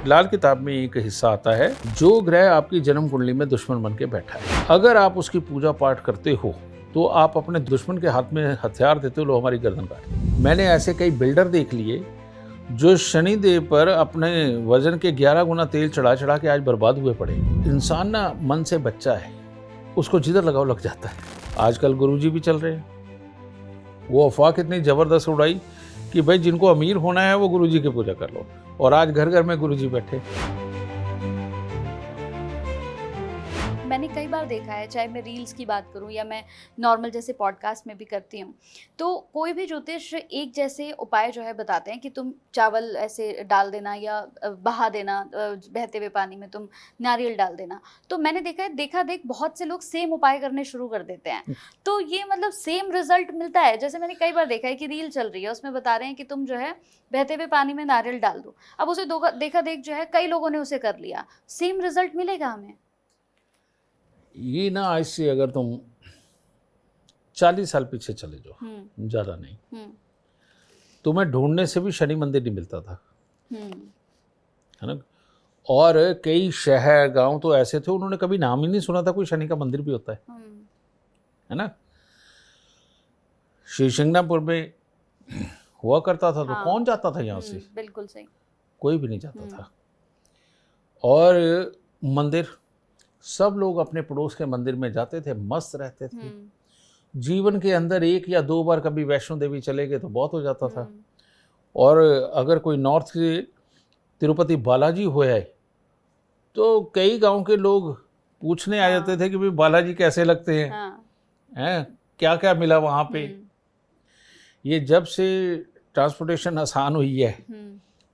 लाल किताब में एक हिस्सा आता है, जो ग्रह आपकी जन्म कुंडली में दुश्मन बन के बैठा है, अगर आप उसकी पूजा पाठ करते हो तो आप अपने दुश्मन के हाथ में हथियार देते हो, लो हमारी गर्दन काट। मैंने ऐसे कई बिल्डर देख लिए जो शनि देव पर अपने वजन के 11 गुना तेल चढ़ा चढ़ा के आज बर्बाद हुए पड़े। इंसान ना मन से बच्चा है, उसको जिधर लगाओ लग जाता है। आजकल गुरुजी भी चल रहे हैं, वो अफवाह कितनी जबरदस्त उड़ाई कि भाई जिनको अमीर होना है वो गुरुजी की पूजा कर लो, और आज घर घर में गुरुजी बैठे। मैंने कई बार देखा है, चाहे मैं रील्स की बात करूं या मैं नॉर्मल जैसे पॉडकास्ट में भी करती हूं, तो कोई भी ज्योतिष एक जैसे उपाय जो है बताते हैं कि तुम चावल ऐसे डाल देना या बहा देना, बहते हुए पानी में तुम नारियल डाल देना। तो मैंने देखा देख बहुत से लोग सेम उपाय करने शुरू कर देते हैं, तो ये मतलब सेम रिजल्ट मिलता है। जैसे मैंने कई बार देखा है कि रील चल रही है, उसमें बता रहे हैं कि तुम जो है बहते हुए पानी में नारियल डाल दो। अब उसे देखा देख जो है कई लोगों ने उसे कर लिया, सेम रिजल्ट मिलेगा हमें? ये ना आज से अगर तुम 40 साल पीछे चले जाओ, ज़्यादा नहीं, तुम्हें ढूंढने से भी शनि मंदिर नहीं मिलता था, है ना। और कई शहर गांव तो ऐसे थे उन्होंने कभी नाम ही नहीं सुना था कोई शनि का मंदिर भी होता है ना। श्री शिंगणापुर में हुआ करता था, तो कौन जाता था यहाँ से? बिल्कुल सही, कोई भी नहीं जाता था। और मंदिर, सब लोग अपने पड़ोस के मंदिर में जाते थे, मस्त रहते थे। जीवन के अंदर 1 या 2 बार कभी वैष्णो देवी चले गए तो बहुत हो जाता था। और अगर कोई नॉर्थ से तिरुपति बालाजी हो आए तो कई गांव के लोग पूछने आ जाते थे कि भाई बालाजी कैसे लगते हैं, हैं क्या क्या मिला वहाँ पे। ये जब से ट्रांसपोर्टेशन आसान हुई है,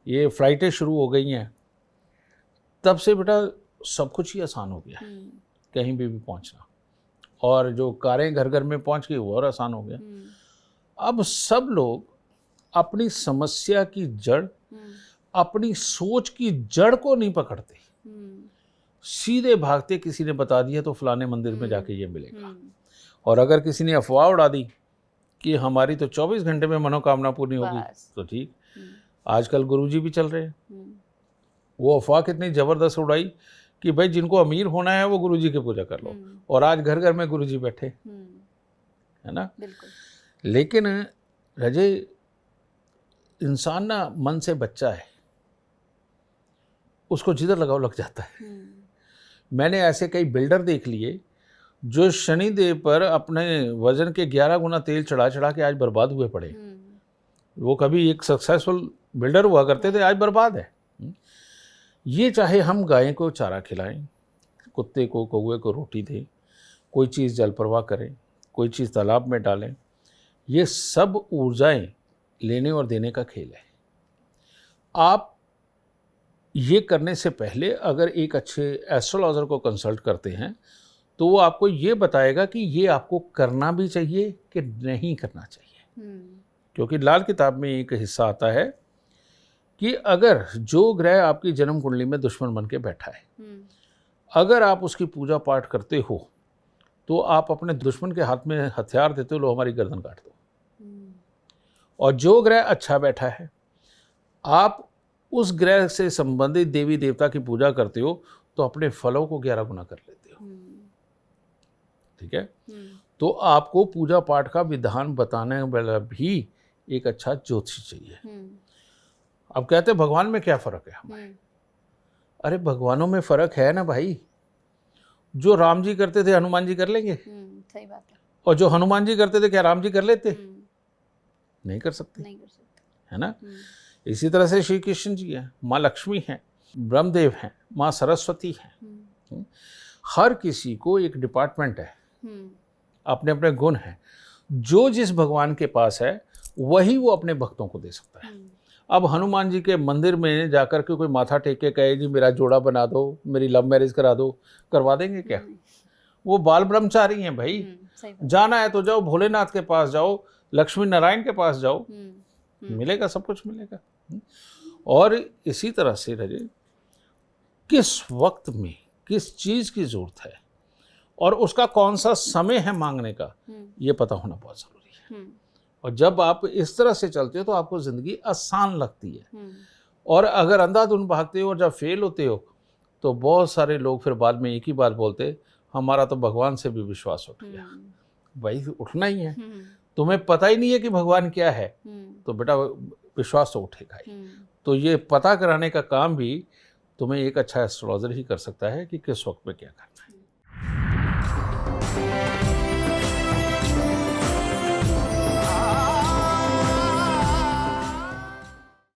ये फ्लाइटें शुरू हो गई हैं, तब से बेटा सब कुछ ही आसान हो गया, कहीं भी पहुंचना। और जो कारें घर घर में पहुंच गई वो और आसान हो गया। अब सब लोग अपनी समस्या की जड़, अपनी सोच की जड़ को नहीं पकड़ते, सीधे भागते। किसी ने बता दिया तो फलाने मंदिर में जाके ये मिलेगा। और अगर किसी ने अफवाह उड़ा दी कि हमारी तो 24 घंटे में मनोकामना पूरी होगी, तो ठीक। आजकल गुरुजी भी चल रहे हैं, वो अफवाह कितनी जबरदस्त उड़ाई कि भाई जिनको अमीर होना है वो गुरुजी की पूजा कर लो, और आज घर घर में गुरुजी बैठे, है ना। लेकिन रजे, इंसान ना मन से बच्चा है, उसको जिधर लगाओ लग जाता है। मैंने ऐसे कई बिल्डर देख लिए जो शनि देव पर अपने वजन के 11 गुना तेल चढ़ा चढ़ा के आज बर्बाद हुए पड़े। वो कभी एक सक्सेसफुल बिल्डर हुआ करते थे, आज बर्बाद है। ये चाहे हम गाय को चारा खिलाएं, कुत्ते को कौवे को रोटी दें, कोई चीज़ जल प्रवाह करें, कोई चीज़ तालाब में डालें, ये सब ऊर्जाएं लेने और देने का खेल है। आप ये करने से पहले अगर एक अच्छे एस्ट्रोलॉजर को कंसल्ट करते हैं तो वो आपको ये बताएगा कि ये आपको करना भी चाहिए कि नहीं करना चाहिए। क्योंकि लाल किताब में एक हिस्सा आता है कि अगर जो ग्रह आपकी जन्म कुंडली में दुश्मन बन के बैठा है, अगर आप उसकी पूजा पाठ करते हो तो आप अपने दुश्मन के हाथ में हथियार देते हो, लो हमारी गर्दन काट दो। और जो ग्रह अच्छा बैठा है, आप उस ग्रह से संबंधित देवी देवता की पूजा करते हो तो अपने फलों को 11 गुना कर लेते हो। ठीक है। तो आपको पूजा पाठ का विधान बताने वाला भी एक अच्छा ज्योतिषी चाहिए। अब कहते हैं भगवान में क्या फर्क है हमारे? अरे भगवानों में फर्क है ना भाई। जो राम जी करते थे हनुमान जी कर लेंगे? सही बात है। और जो हनुमान जी करते थे क्या राम जी कर लेते? नहीं कर सकते, है ना। इसी तरह से श्री कृष्ण जी हैं, माँ लक्ष्मी हैं, ब्रह्मदेव हैं, माँ सरस्वती हैं। हर किसी को एक डिपार्टमेंट है, अपने अपने गुण हैं। जो जिस भगवान के पास है वही वो अपने भक्तों को दे सकता है। अब हनुमान जी के मंदिर में जाकर के कोई माथा टेक के कहे जी मेरा जोड़ा बना दो, मेरी लव मैरिज करा दो, करवा देंगे क्या? वो बाल ब्रह्मचारी हैं भाई। जाना है तो जाओ, भोलेनाथ के पास जाओ, लक्ष्मी नारायण के पास जाओ, मिलेगा, सब कुछ मिलेगा। और इसी तरह से रजे, किस वक्त में किस चीज़ की ज़रूरत है और उसका कौन सा समय है मांगने का, ये पता होना बहुत ज़रूरी है। और जब आप इस तरह से चलते हो तो आपको ज़िंदगी आसान लगती है। और अगर अंधाधुंध भागते हो और जब फेल होते हो तो बहुत सारे लोग फिर बाद में एक ही बात बोलते, हमारा तो भगवान से भी विश्वास उठ गया। भाई उठना ही है, तुम्हें पता ही नहीं है कि भगवान क्या है, तो बेटा विश्वास तो उठेगा ही। तो ये पता कराने का काम भी तुम्हें एक अच्छा एस्ट्रोलॉजर ही कर सकता है कि किस वक्त में क्या करना है।